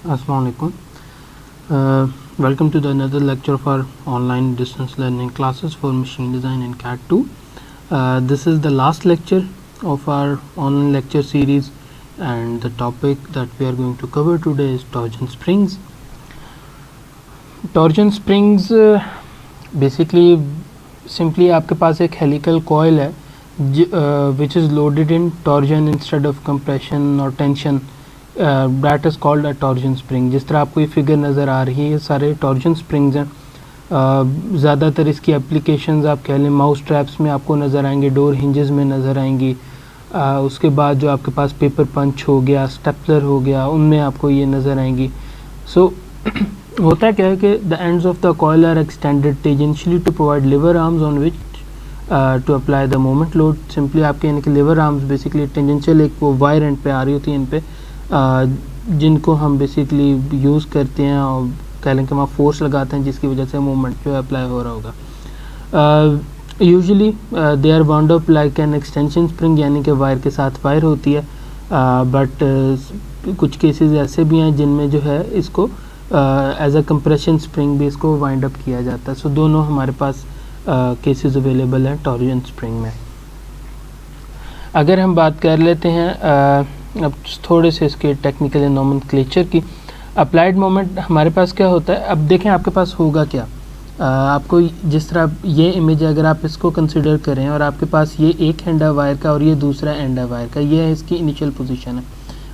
Assalamualaikum. Welcome to the another lecture of our online distance learning classes for machine design in CAD 2. This is the last lecture of our online lecture series, and the topic that we are going to cover today is torsion springs. Torsion springs basically simply आपके पास एक helical coil है which is loaded in torsion instead of compression or tension. That is called a torsion spring. जिस तरह आपको ये figure नज़र आ रही है, ये सारे torsion springs हैं. ज़्यादातर इसकी एप्लीकेशंस आप कह लें माउस ट्रैप्स में आपको नज़र आएंगे, डोर हिंजेस में नज़र आएंगी. उसके बाद जो आपके पास पेपर पंच हो गया, स्टेपलर हो गया, उनमें आपको ये नज़र आएंगी. सो होता क्या है कि the ends of the coil are extended tangentially to provide lever arms on which to apply the moment load. Simply आपके यानी कि लिवर आर्म्स बेसिकली टेंजेंशियल एक वो वायर एंड पे आ रही होती है इन पे, जिनको हम बेसिकली यूज़ करते हैं और कह लें कि वहाँ फोर्स लगाते हैं जिसकी वजह से मूवमेंट जो है अप्लाई हो रहा होगा. Usually they are bound up like an extension spring, यानी कि वायर के साथ वायर होती है. बट कुछ केसेस ऐसे भी हैं जिनमें जो है इसको एज अ कंप्रेशन स्प्रिंग भी इसको वाइंड अप किया जाता है. सो दोनों हमारे पास केसेस अवेलेबल हैं टॉर्जन स्प्रिंग में. अगर हम बात कर लेते हैं अब थोड़े से इसके टेक्निकल नोमेनक्लेचर की. अप्लाइड मोमेंट हमारे पास क्या होता है, अब देखें आपके पास होगा क्या. आपको जिस तरह ये इमेज है, अगर आप इसको कंसिडर करें और आपके पास ये एक एंड है वायर का और ये दूसरा एंड है वायर का, ये है इसकी इनिशियल पोजीशन है.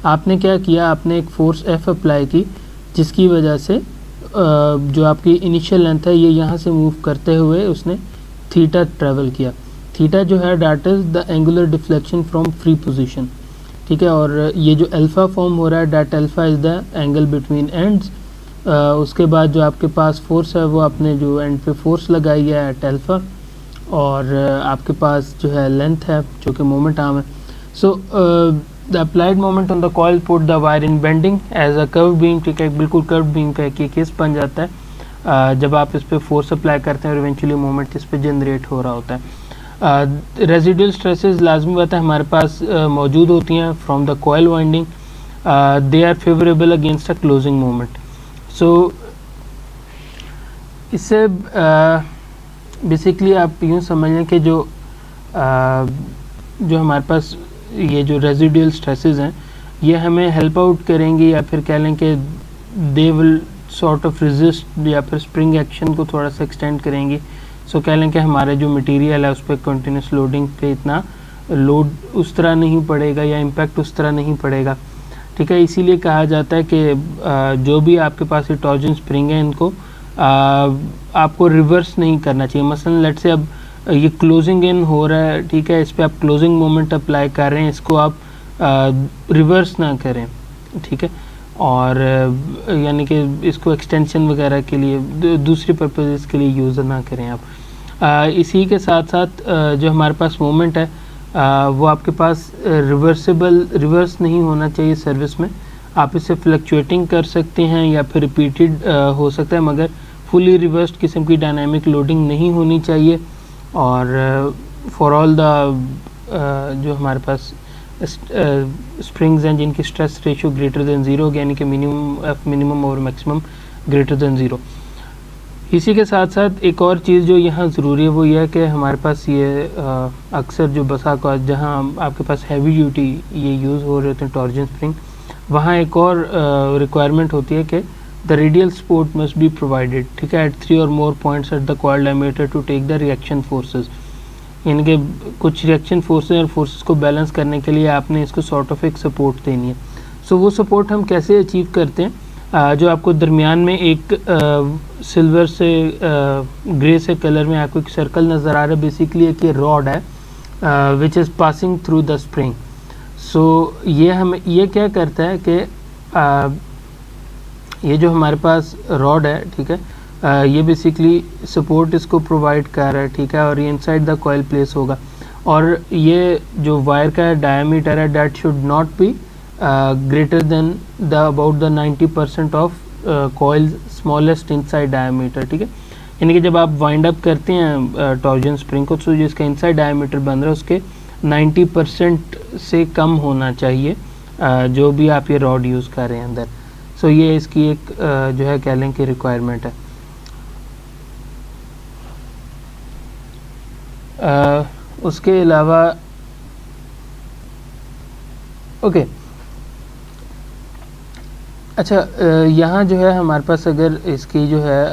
आपने क्या किया, आपने एक फोर्स एफ अप्लाई की जिसकी वजह से जो आपकी इनिशियल लेंथ है ये यहाँ से मूव करते हुए उसने थीटा ट्रेवल किया. थीटा जो है that is the angular deflection from free position, ठीक है. और ये जो अल्फ़ा फॉर्म हो रहा है, that alpha is the angle between ends. उसके बाद जो आपके पास फोर्स है वो आपने जो एंड पे फोर्स लगाई है एट अल्फ़ा, और आपके पास जो है लेंथ है जो कि मोमेंट आर्म है. So the applied moment on the coil put the wire in bending as a curve beam, ठीक है. बिल्कुल कर्व बीम का एक केस बन जाता है जब आप इस पर फोर्स अप्लाई करते हैं और इवेंचुअली मोमेंट इस पर जनरेट हो रहा होता है. रेजिडुअल स्ट्रेसेस लाजमी बात है हमारे पास मौजूद होती हैं from the coil winding. They are favourable against a closing moment. So इससे बेसिकली आप यूँ समझ लें कि जो हमारे पास ये जो रेजिडुअल स्ट्रेसेस हैं ये हमें हेल्प आउट करेंगी, या फिर कह लें कि they will sort of resist या फिर स्प्रिंग एक्शन को थोड़ा सा एक्सटेंड करेंगी. सो कह लें कि हमारे जो मटेरियल है उस पर कंटिन्यूस लोडिंग पे इतना लोड उस तरह नहीं पड़ेगा या इम्पैक्ट उस तरह नहीं पड़ेगा, ठीक है. इसीलिए कहा जाता है कि जो भी आपके पास ये टॉर्जन स्प्रिंग है इनको आपको रिवर्स नहीं करना चाहिए. मसलन लेट से अब ये क्लोजिंग इन हो रहा है, ठीक है, इस पर आप क्लोजिंग मोमेंट अप्लाई कर रहे हैं, इसको आप रिवर्स ना करें, ठीक है. और यानी कि इसको एक्सटेंशन वगैरह के लिए दूसरी पर्पसेस के लिए यूज़ ना करें आप. इसी के साथ साथ जो हमारे पास मोमेंट है वो आपके पास रिवर्स नहीं होना चाहिए सर्विस में. आप इसे फ्लक्चुएटिंग कर सकते हैं या फिर रिपीटेड हो सकता है, मगर फुली रिवर्स्ड किस्म की डायनामिक लोडिंग नहीं होनी चाहिए. और फॉर ऑल द जो हमारे पास स्प्रिंग्स हैं जिनकी stress ratio greater than zero, यानी कि मिनिमम और मैक्सिमम ग्रेटर देन ज़ीरो. इसी के साथ साथ एक और चीज़ जो यहाँ ज़रूरी है वो ये है कि हमारे पास ये अक्सर जो बसा का जहाँ आपके पास हैवी ड्यूटी ये यूज़ हो रहे होते हैं टॉर्जन स्प्रिंग, वहाँ एक और रिक्वायरमेंट होती है कि the radial support must be provided, ठीक है, एट 3 और more points at the coil diameter to take the reaction forces. यानी कि कुछ रिएक्शन फोर्सेस और फोर्सेस को बैलेंस करने के लिए आपने इसको सॉर्ट ऑफ एक सपोर्ट देनी है. सो वो सपोर्ट हम कैसे अचीव करते हैं, जो आपको दरमियान में एक सिल्वर से ग्रे से कलर में आपको एक सर्कल नज़र आ रहा है, बेसिकली एक ये रॉड है which is passing through the spring. So ये क्या करता है कि ये जो हमारे पास रॉड है, ठीक है, ये बेसिकली सपोर्ट इसको प्रोवाइड कर रहा है, ठीक है, और ये इनसाइड द कॉइल प्लेस होगा. और ये जो वायर का डायमीटर है that should not be greater than the about the 90% of coil smallest inside diameter, ठीक है. यानी कि जब आप वाइंड अप करते हैं टॉर्जन स्प्रिंग को, तो जिसका इनसाइड डायमीटर बन रहा है उसके 90% से कम होना चाहिए जो भी आप ये रॉड यूज़ कर रहे हैं अंदर. सो ये इसकी एक जो है कह लें कि रिक्वायरमेंट है। उसके अलावा ओके अच्छा, यहाँ जो है हमारे पास अगर इसकी जो है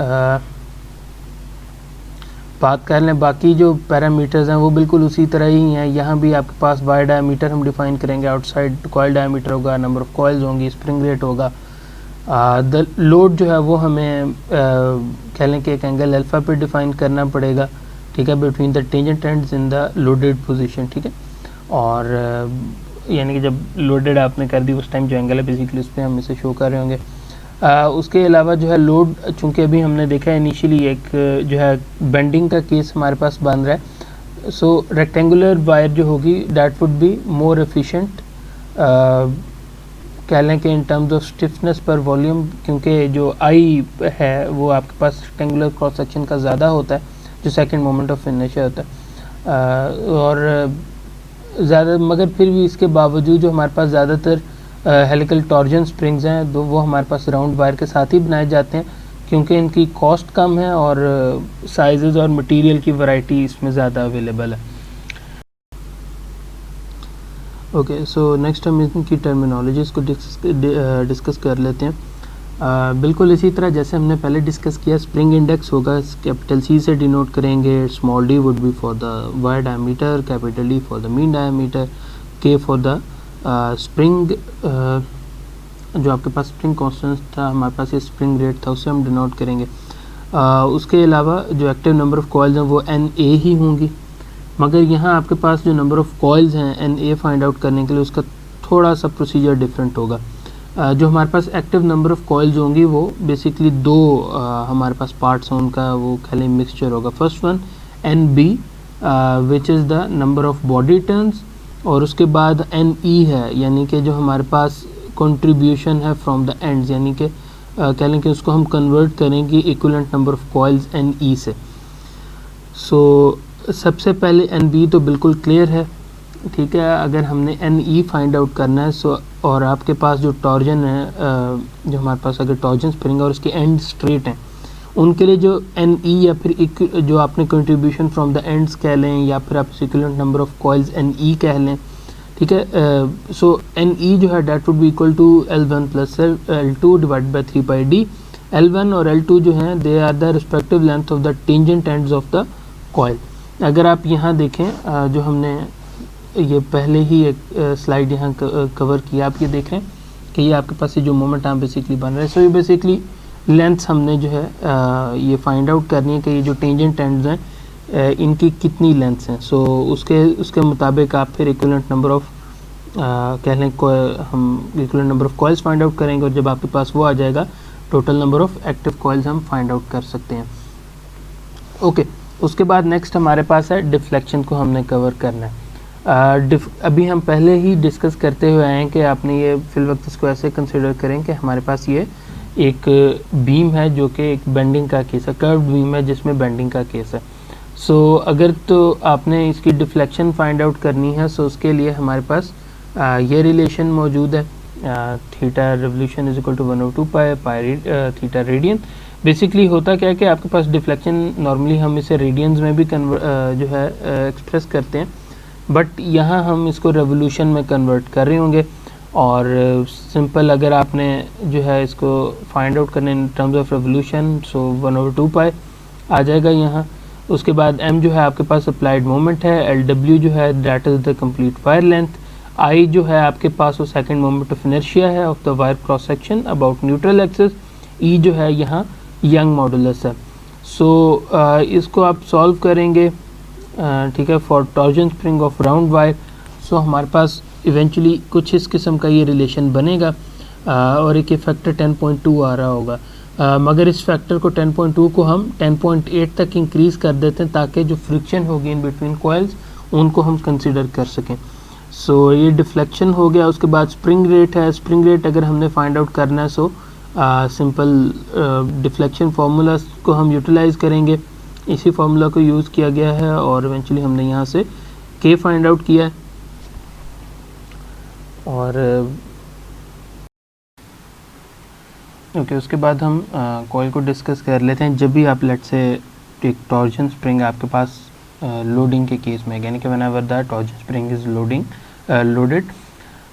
बात कर लें, बाकी जो पैरामीटर्स हैं वो बिल्कुल उसी तरह ही हैं। यहाँ भी आपके पास वायर डायमीटर हम डिफाइन करेंगे, आउटसाइड कॉइल डायमीटर होगा, नंबर ऑफ कॉइल्स होंगी, स्प्रिंग रेट होगा, द लोड जो है वो हमें कह लें कि एक एंगल अल्फ़ा पे डिफाइन करना पड़ेगा, ठीक है, between the tangent ends in the loaded position, ठीक है। और यानी कि जब लोडेड आपने कर दी उस टाइम जो एंगल है बेसिकली उस पर हम इसे शो कर रहे होंगे। उसके अलावा जो है लोड, चूँकि अभी हमने देखा है इनिशियली एक जो है बेंडिंग का केस हमारे पास बन रहा है, सो रेक्टेंगुलर वायर जो होगी that would be more efficient कह लें कि इन टर्म्स ऑफ स्टिफनेस पर वॉल्यूम, क्योंकि जो आई है वो आपके पास रेक्टेंगुलर क्रॉस सेक्शन का ज़्यादा होता है जो सेकंड मोमेंट ऑफ इनर्शिया होता है। और ज़्यादा मगर फिर भी इसके बावजूद जो हमारे पास ज़्यादातर हेलिकल टॉर्जन स्प्रिंग्स हैं तो वो हमारे पास राउंड वायर के साथ ही बनाए जाते हैं, क्योंकि इनकी कॉस्ट कम है और साइजेस और मटेरियल की वैरायटी इसमें ज़्यादा अवेलेबल है। ओके, सो नेक्स्ट हम इनकी टर्मिनोलॉजीज़ को डिस्कस कर लेते हैं। बिल्कुल इसी तरह जैसे हमने पहले डिस्कस किया, स्प्रिंग इंडेक्स होगा कैपिटल सी से डिनोट करेंगे, small D would be for the wire diameter, capital D for the mean diameter, के फॉर द स्प्रिंग जो आपके पास स्प्रिंग कांस्टेंट था, हमारे पास ये स्प्रिंग रेट था, उसे हम डिनोट करेंगे। उसके अलावा जो एक्टिव नंबर ऑफ़ कॉइल्स हैं वो एन ए ही होंगी, मगर यहाँ आपके पास जो नंबर ऑफ़ कॉइल्स हैं एन ए फाइंड आउट करने के लिए उसका थोड़ा सा प्रोसीजर डिफरेंट होगा। जो हमारे पास एक्टिव नंबर ऑफ़ कॉइल्स होंगी वो बेसिकली दो हमारे पास पार्ट्स हैं उनका, वो खाली मिक्सचर होगा। First one N B which is the number of body turns, और उसके बाद एन ई है यानी कि जो हमारे पास कंट्रीब्यूशन है फ्रॉम द एंड्स, यानी कि कह लें कि उसको हम कन्वर्ट करेंगे equivalent number of coils N E से। सो सबसे पहले एन बी तो बिल्कुल क्लियर है, ठीक है। अगर हमने एन ई फाइंड आउट करना है सो, और आपके पास जो टॉर्जन है जो हमारे पास अगर टॉर्जन स्प्रिंग और उसके एंड स्ट्रेट हैं उनके लिए जो एन ई या फिर जो आपने कंट्रीब्यूशन फ्रॉम द एंड्स कह लें या फिर आप equivalent number of coils N E कह लें, ठीक है। सो एन ई जो है that would be equal to L1 plus L2 divide by 3/d। L1 और L2 जो हैं they are the respective length of the tangent ends of the coil. अगर आप यहाँ देखें जो हमने ये पहले ही एक स्लाइड यहाँ कवर किया, आप ये देख रहे हैं कि ये आपके पास ये जो मोमेंट आर्म बेसिकली बन रहा है। सो ये बेसिकली लेंथ्स हमने जो है ये फाइंड आउट करनी है कि ये जो टेंजेंट एंड्स हैं इनकी कितनी लेंथ्स हैं। सो उसके मुताबिक आप फिर इक्विवेलेंट नंबर ऑफ़ कह लें हम equivalent number of coils find out करेंगे, और जब आपके पास वो आ जाएगा total number of active coils हम फाइंड आउट कर सकते हैं। ओके, उसके बाद नेक्स्ट हमारे पास है डिफ्लेक्शन को हमने कवर करना है। अभी हम पहले ही डिस्कस करते हुए आए हैं कि आपने ये फिल वक्त इसको ऐसे कंसिडर करें कि हमारे पास ये एक बीम है जो कि एक बेंडिंग का केस है, कर्व्ड बीम है जिसमें बेंडिंग का केस है। सो अगर तो आपने इसकी डिफ्लेक्शन फाइंड आउट करनी है सो उसके लिए हमारे पास ये रिलेशन मौजूद है, theta revolution is equal to 1/2 pi theta radian. Basically होता क्या है कि आपके पास डिफ्लेक्शन नॉर्मली हम इसे रेडियंस में भी जो है एक्सप्रेस करते हैं, बट यहाँ हम इसको रेवोल्यूशन में कन्वर्ट कर रहे होंगे। और सिंपल अगर आपने जो है इसको फाइंड आउट करने in terms of revolution so 1/2 पाई आ जाएगा यहाँ। उसके बाद m जो है आपके पास अप्लाइड मोमेंट है, Lw जो है that is the complete wire length, I जो है आपके पास वो सेकंड मोमेंट ऑफ इनर्शिया है of the wire cross section about neutral axis, E जो है यहाँ यंग मॉडुलस है। सो इसको आप सॉल्व करेंगे, ठीक है, for torsion spring of round wire. So हमारे पास इवेंचुअली कुछ इस किस्म का ये रिलेशन बनेगा और एक फैक्टर 10.2 आ रहा होगा, मगर इस फैक्टर को 10.2 को हम 10.8 तक इंक्रीज़ कर देते हैं ताकि जो फ्रिक्शन होगी इन बिटवीन कॉइल्स उनको हम कंसिडर कर सकें। सो ये डिफ्लेक्शन हो गया। उसके बाद स्प्रिंग रेट है, स्प्रिंग रेट अगर हमने फाइंड आउट करना है सो सिंपल डिफ्लेक्शन फार्मूला को हम यूटिलाइज़ करेंगे, इसी फार्मूला को यूज़ किया गया है और इवेंचुअली हमने यहाँ से के फाइंड आउट किया है। और ओके, उसके बाद हम कॉइल को डिस्कस कर लेते हैं। जब भी आप लेट से एक टॉर्जन स्प्रिंग आपके पास लोडिंग के केस में, यानी कि whenever the torsion spring is loaded,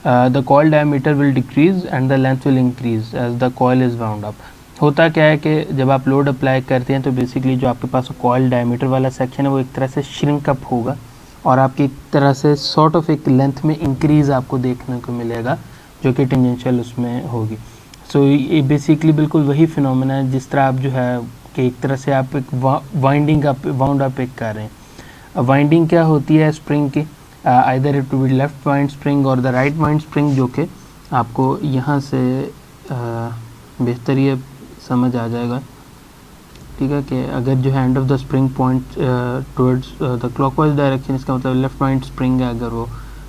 the coil diameter will decrease and the length will increase as the coil is wound up. होता क्या है कि जब आप लोड अप्लाई करते हैं तो बेसिकली जो आपके पास कॉइल डायमीटर वाला सेक्शन है वो एक तरह से श्रिंक अप होगा और आपकी एक तरह से सॉर्ट ऑफ एक लेंथ में इंक्रीज आपको देखने को मिलेगा जो कि टेंजेंशियल उसमें होगी। सो ये बेसिकली बिल्कुल वही फिनोमेना है जिस तरह आप जो है कि एक तरह से आप एक वाउंड अप एक कर रहे हैं। वाइंडिंग क्या होती है स्प्रिंग की? Either it will be left wind spring और द राइट वाइंड स्प्रिंग, जो कि आपको यहाँ से बेहतर ये समझ आ जाएगा, ठीक है, कि अगर जो है end of the spring point towards the clockwise direction, इसका मतलब लेफ्ट वाइंड स्प्रिंग है, अगर वो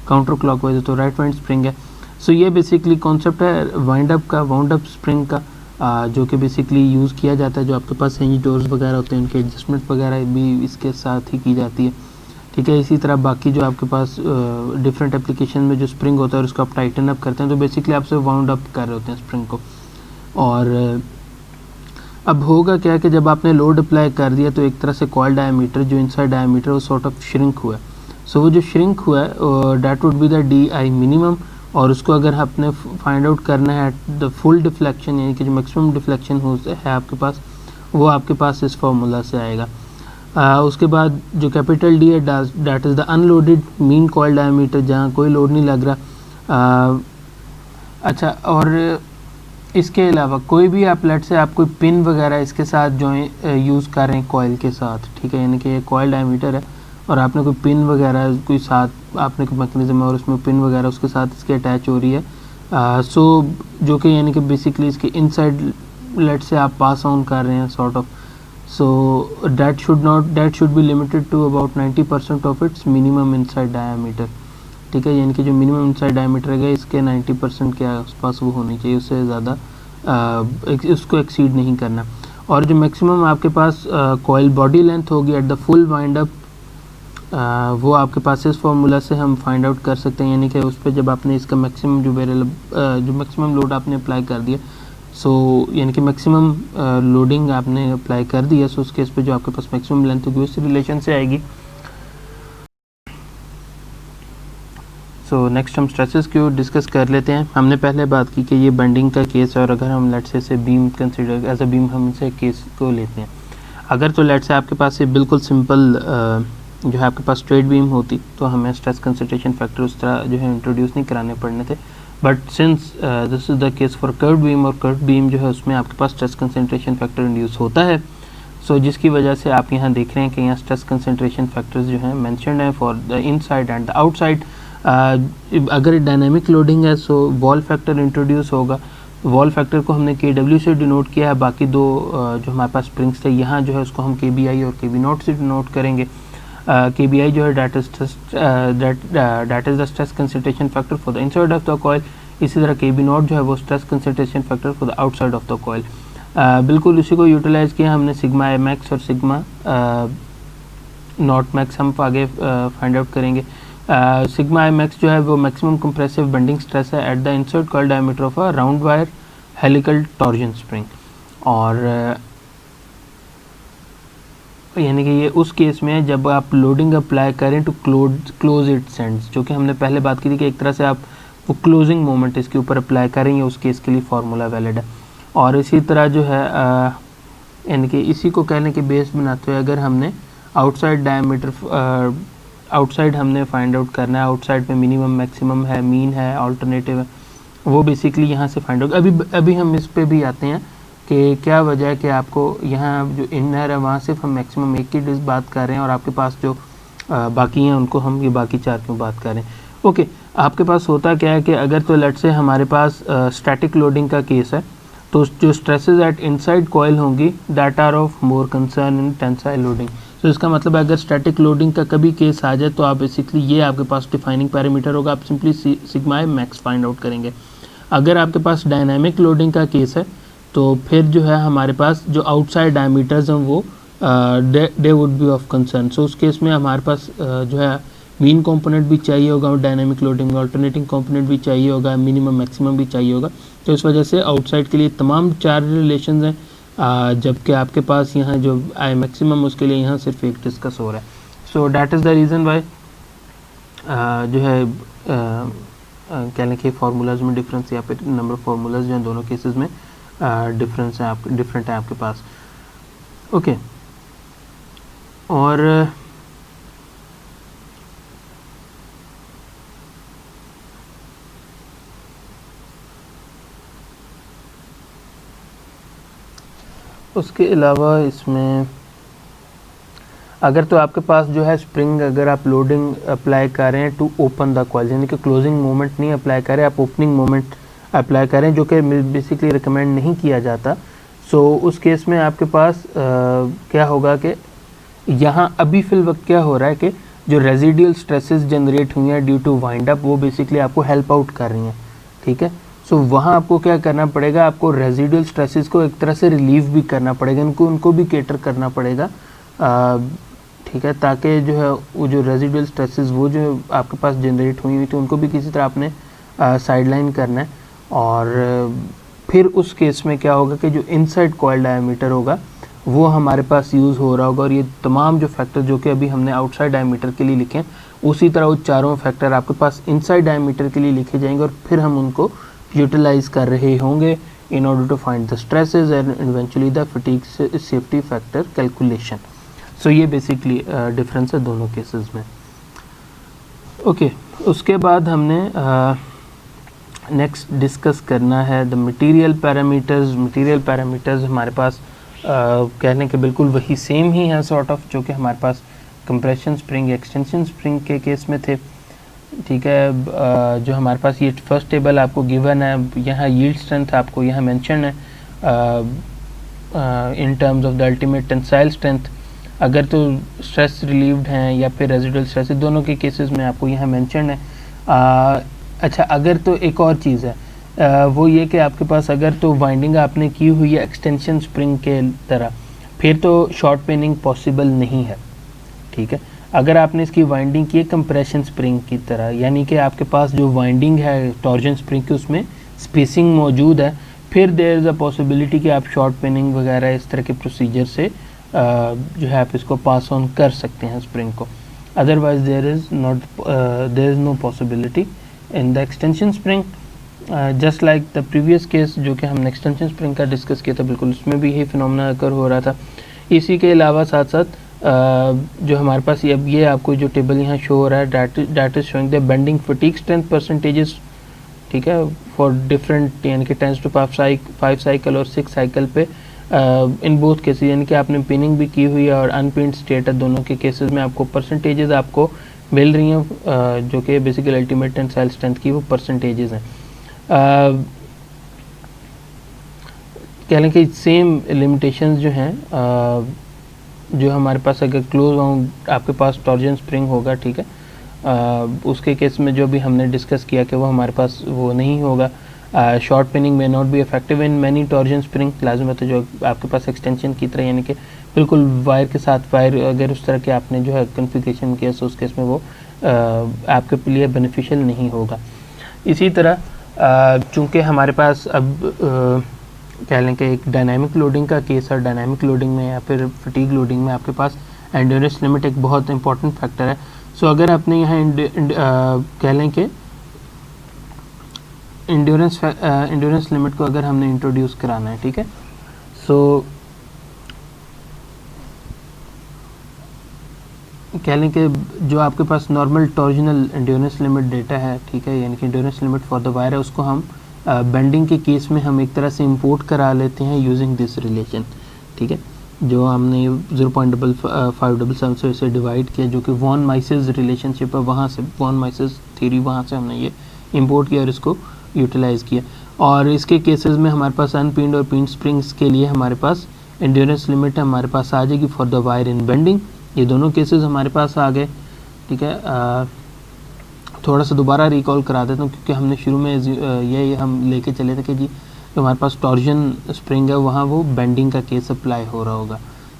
काउंटर क्लॉकवाइज है तो राइट वाइंड स्प्रिंग है। सो ये बेसिकली कॉन्सेप्ट है वाउंड अप स्प्रिंग का, जो कि बेसिकली यूज़ किया जाता है। जो आपके पास हिंज डोर्स वगैरह होते हैं उनके एडजस्टमेंट वगैरह भी इसके साथ ही की जाती है, ठीक है। इसी तरह बाकी जो आपके पास डिफरेंट एप्लीकेशन में जो स्प्रिंग होता है और उसको आप टाइटन अप करते हैं तो बेसिकली आपसे वाउंड अप कर रहे होते हैं स्प्रिंग को। और अब होगा क्या कि जब आपने लोड अप्लाई कर दिया तो एक तरह से कॉइल डायमीटर जो इनसाइड डायमीटर वो सॉर्ट ऑफ श्रिंक हुआ है। सो वो जो श्रिंक हुआ है that would be the D I minimum, और उसको अगर आपने फाइंड आउट करना है द फुल डिफ्लेक्शन, यानी कि जो मैक्सिमम डिफ्लेक्शन है आपके पास, वो आपके पास इस फार्मूला से आएगा। उसके बाद जो कैपिटल डी है that is the unloaded mean coil diameter, जहाँ कोई लोड नहीं लग रहा। अच्छा, और इसके अलावा कोई भी आप लेट से आप कोई पिन वगैरह इसके साथ जो यूज़ कर रहे हैं कॉइल के साथ, ठीक है, यानी कि ये कॉइल डायमीटर है और आपने कोई पिन वगैरह कोई साथ आपने कोई मैकेनिज्म है और उसमें पिन वगैरह उसके साथ इसके अटैच हो रही है। सो जो कि यानी कि बेसिकली इसके इनसाइड लेट से आप पास ऑन कर रहे हैं sort of, so that should be limited to about 90% of its minimum inside diameter, ठीक है, यानी कि जो मिनिमम इनसाइड डायमीटर है इसके 90% के आसपास वो होनी चाहिए, उससे ज़्यादा उसको एक्सीड नहीं करना। और जो मैक्सिमम आपके पास कॉइल बॉडी लेंथ होगी at the full wind up, वो आपके पास इस फार्मूला से हम फाइंड आउट कर सकते हैं, यानी कि उस पर जब आपने इसका मैक्सिमम जो मैक्सिमम लोड आपने अप्लाई कर दिया, सो यानी कि मैक्सिमम लोडिंग आपने अप्लाई कर दिया, सो उस केस पे जो आपके पास मैक्सिमम लेंथ होगी उस रिलेशन से आएगी। सो नेक्स्ट हम स्ट्रेसेस को डिस्कस कर लेते हैं। हमने पहले बात की कि ये बेंडिंग का केस है और अगर हम let say beam consider as a beam हम इसे केस को लेते हैं, अगर तो लेट से आपके पास ये बिल्कुल सिंपल जो है आपके पास स्ट्रेट बीम होती तो हमें स्ट्रेस कंसंट्रेशन फैक्टर उस तरह जो है इंट्रोड्यूस नहीं कराने पड़ने थे, but since this is the case for curved beam, और कर्व्ड बीम जो है उसमें आपके पास स्ट्रेस कंसंट्रेशन फैक्टर इंड्यूस होता है। सो जिसकी वजह से आप यहाँ देख रहे हैं कि यहाँ स्ट्रेस कंसंट्रेशन फैक्टर्स जो हैं मेंशन्ड हैं for the inside and the outside. अगर डायनामिक लोडिंग है सो वॉल फैक्टर इंट्रोड्यूस होगा। वॉल फैक्टर को हमने KW से डिनोट किया है, बाकी दो जो हमारे पास स्प्रिंग्स थे यहाँ जो है उसको हम KBI और KB0 से डिनोट करेंगे। KBI जो है that is the stress concentration factor for the inside of the coil, इसी तरह KB0 जो है वो stress concentration factor for the outside of the coil. बिल्कुल उसी को यूटिलाइज किया हमने सिग्मा MX और सिग्मा नॉट मैक्स हम आगे फाइंड आउट करेंगे। सिग्मा MX जो है वो मैक्सिमम कंप्रेसिव बेंडिंग स्ट्रेस है at the insert coil diameter of a round wire helical torsion spring, और यानी कि ये उस केस में है जब आप लोडिंग अप्लाई करें टू क्लोज इट्स एंड्स, जो कि हमने पहले बात की थी कि एक तरह से आप वो क्लोजिंग मोमेंट इसके ऊपर अप्लाई करेंगे, उस केस के लिए फार्मूला वैलिड है। और इसी तरह जो है यानी कि इसी को कहने के बेस बनाते हुए अगर हमने आउटसाइड डायमीटर आउटसाइड हमने फाइंड आउट करना है, आउटसाइड में मिनिमम मैक्सिमम है, मीन है, अल्टरनेटिव है, वो बेसिकली यहाँ से फाइंड आउट। अभी हम इस पे भी आते हैं कि क्या वजह है कि आपको यहाँ जो इनर है वहाँ सिर्फ हम मैक्सिमम एक की बात कर रहे हैं और आपके पास जो बाकी हैं उनको हम ये बाकी चार क्यों बात कर रहे हैं। ओके, आपके पास होता क्या है कि अगर तो लेट से हमारे पास स्टैटिक लोडिंग का केस है तो जो स्ट्रेसेस एट इनसाइड कॉइल होंगी that are of more concern in tensile loading. तो इसका मतलब अगर स्टैटिक लोडिंग का कभी केस आ जाए तो आप बेसिकली ये आपके पास डिफाइनिंग पैरामीटर होगा, आप simply sigma max find out करेंगे। अगर आपके पास डायनामिक लोडिंग का केस है तो फिर जो है हमारे पास जो आउटसाइड डायमीटर्स हैं वो they would be of concern. So उस केस में हमारे पास जो है मीन कंपोनेंट भी चाहिए होगा और डायनामिक लोडिंग में अल्टरनेटिंग कंपोनेंट भी चाहिए होगा, मिनिमम मैक्सिमम भी चाहिए होगा, तो इस वजह से आउटसाइड के लिए तमाम 4 रिलेशंस हैं, जबकि आपके पास यहाँ जो आई मैक्सिमम उसके लिए यहाँ सिर्फ एक डिस्कस हो रहा है। So that is the reason why जो है कह लें कि फार्मूलाज में डिफरेंस या फिर नंबर फार्मूलाज जो हैं दोनों केसेस में डिफरेंट है आपके पास। ओके और उसके अलावा इसमें अगर तो आपके पास जो है स्प्रिंग, अगर आप लोडिंग अप्लाई कर रहे हैं टू ओपन द कॉइल, यानी कि क्लोजिंग मोमेंट नहीं अप्लाई करें, आप ओपनिंग मोमेंट अप्लाई करें, जो कि बेसिकली रिकमेंड नहीं किया जाता। सो उस केस में आपके पास क्या होगा कि यहाँ अभी फिल वक्त क्या हो रहा है कि जो रेजिडियल स्ट्रेसेस जनरेट हुई हैं ड्यू टू वाइंड अप, वो बेसिकली आपको हेल्प आउट कर रही हैं, ठीक है। सो वहाँ आपको क्या करना पड़ेगा, आपको रेजिडियल स्ट्रेसेस को एक तरह से रिलीव भी करना पड़ेगा, उनको भी केटर करना पड़ेगा, ठीक है, ताकि जो है वो जो रेजिडुअल स्ट्रेसेस वो जो आपके पास जनरेट हुई हुई थी उनको भी किसी तरह आपने साइडलाइन करना है। और फिर उस केस में क्या होगा कि जो इनसाइड कॉइल डायमीटर होगा वो हमारे पास यूज़ हो रहा होगा, और ये तमाम जो फैक्टर जो कि अभी हमने आउटसाइड डायमीटर के लिए लिखे हैं, उसी तरह वो चारों फैक्टर आपके पास इनसाइड डायमीटर के लिए लिखे जाएंगे, और फिर हम उनको यूटिलाइज कर रहे होंगे in order to find the stresses and eventually the fatigue safety factor calculation. So ये basically difference है दोनों cases में। Okay, उसके बाद हमने next discuss करना है the material parameters। material parameters हमारे पास कहने के बिल्कुल वही सेम ही हैं sort of, जो कि हमारे पास compression spring extension spring के केस में थे, ठीक है। जो हमारे पास ये फर्स्ट टेबल आपको गिवन है, यहाँ यील्ड स्ट्रेंथ आपको यहाँ मेंशन है in terms of the ultimate tensile strength, अगर तो स्ट्रेस रिलीव्ड हैं या फिर रेजिडुअल स्ट्रेस, दोनों के केसेस में आपको यहाँ मेंशन है। अच्छा, अगर तो एक और चीज़ है वो ये कि आपके पास अगर तो वाइंडिंग आपने की हुई है एक्सटेंशन स्प्रिंग के तरह, फिर तो शॉर्ट पेनिंग पॉसिबल नहीं है, ठीक है। अगर आपने इसकी वाइंडिंग की है कंप्रेशन स्प्रिंग की तरह, यानी कि आपके पास जो वाइंडिंग है टॉर्जन स्प्रिंग की उसमें स्पेसिंग मौजूद है, फिर देयर इज़ अ पॉसिबिलिटी कि आप शॉर्ट पेनिंग वगैरह इस तरह के प्रोसीजर से जो है आप इसको पास ऑन कर सकते हैं स्प्रिंग को। Otherwise there is no possibility in the extension spring, just like the previous case जो कि हमने एक्सटेंशन स्प्रिंग का डिस्कस किया था, बिल्कुल उसमें भी यही फिनोमेना अकर हो रहा था। इसी के अलावा साथ साथ जो हमारे पास ये आपको जो टेबल यहाँ शो हो रहा है, that is showing the bending fatigue strength percentages, ठीक है, फॉर डिफरेंट यानी कि 10 to 5 साइकिल और 6 साइकिल पे इन बोथ केसेस, यानी कि आपने पिनिंग भी की हुई है और अनपिन्ड स्टेट है, दोनों के केसेस में आपको परसेंटेजेस आपको मिल रही हैं, जो कि बेसिकली अल्टीमेट टेंसाइल स्ट्रेंथ की वो परसेंटेजेस हैं। कह लें कि सेम लिमिटेशंस जो हैं जो हमारे पास अगर क्लोज वाउंड आपके पास टॉर्जन स्प्रिंग होगा, ठीक है, उसके केस में जो भी हमने डिस्कस किया कि वो हमारे पास वो नहीं होगा। शॉर्ट पिनिंग में not be effective in many torsion spring, लाजम है तो जो आपके पास एक्सटेंशन की तरह यानी कि बिल्कुल वायर के साथ वायर अगर उस तरह के आपने जो है कन्फिगरेशन किया तो उस केस में वो आपके लिए बेनिफिशियल नहीं होगा। इसी तरह चूँकि हमारे पास अब कह लें कि एक डायनामिक लोडिंग का केस है, डायनामिक लोडिंग में या फिर फटीग लोडिंग में आपके पास एंड्योरेंस लिमिट एक बहुत इंपॉर्टेंट फैक्टर है। सो अगर आपने यहाँ कह लें कि एंड्योरेंस लिमिट को अगर हमने इंट्रोड्यूस कराना है, ठीक है, सो कह लें कि जो आपके पास normal torsional endurance limit data है, ठीक है, यानी कि endurance limit for the wire है, उसको हम बेंडिंग के केस में हम एक तरह से इंपोर्ट करा लेते हैं यूजिंग दिस रिलेशन, ठीक है, जो हमने 0.577 से इसे डिवाइड किया, जो कि वॉन माइसेस रिलेशनशिप है, वहाँ से वॉन माइसेस थ्योरी वहाँ से हमने ये इंपोर्ट किया और इसको यूटिलाइज़ किया। और इसके केसेस में हमारे पास अनपिन्ड और पिन्ड स्प्रिंग्स के लिए हमारे पास एंड्योरेंस लिमिट हमारे पास आ जाएगी for the wire in bending. ये दोनों केसेस हमारे पास आ गए, ठीक है। थोड़ा सा दोबारा रिकॉल करा देता हूँ क्योंकि हमने शुरू में ये हम लेके चले थे कि जी जो हमारे पास टॉर्जन स्प्रिंग है वहाँ वो बेंडिंग का केस अप्लाई हो रहा होगा,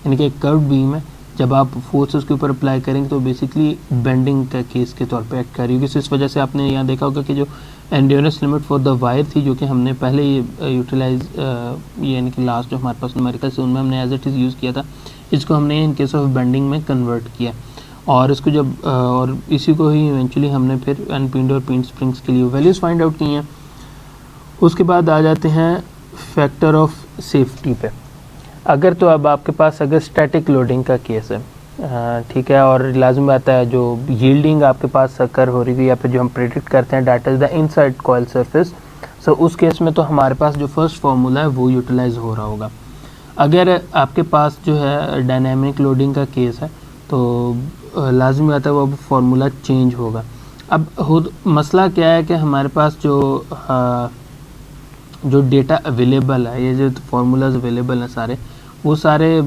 यानी कि एक कर्व बीम है, जब आप फोर्सेस के ऊपर अप्लाई करेंगे तो बेसिकली बेंडिंग का केस के तौर पे एक्ट करेगी। इस वजह से आपने यहाँ देखा होगा कि जो endurance limit for the wire थी, जो कि हमने पहले ये यूटिलाइज यानी कि लास्ट जो हमारे पास न्यूमेरिकल से उनमें हमने एज इट इज़ यूज़ किया था, इसको हमने इन केस ऑफ बेंडिंग में कन्वर्ट किया और इसको जब और इसी को ही इवेंचुअली हमने फिर अनपिन्ड और पिन्ड स्प्रिंग्स के लिए वैल्यूज़ फाइंड आउट की हैं। उसके बाद आ जाते हैं फैक्टर ऑफ सेफ्टी पे। अगर तो अब आपके पास अगर स्टैटिक लोडिंग का केस है, ठीक है, और लाजमी बात है जो यील्डिंग आपके पास अकर हो रही है या फिर जो हम प्रेडिक्ट करते हैं that is the inside coil surface, so उस केस में तो हमारे पास जो फर्स्ट फार्मूला है वो यूटिलाइज हो रहा होगा। अगर आपके पास जो है डायनेमिक लोडिंग का केस है तो लाजमी बात है वो अब फार्मूला चेंज होगा। अब मसला क्या है कि हमारे पास जो डेटा अवेलेबल है, ये जो फार्मूलाज अवेलेबल हैं सारे, वो सारे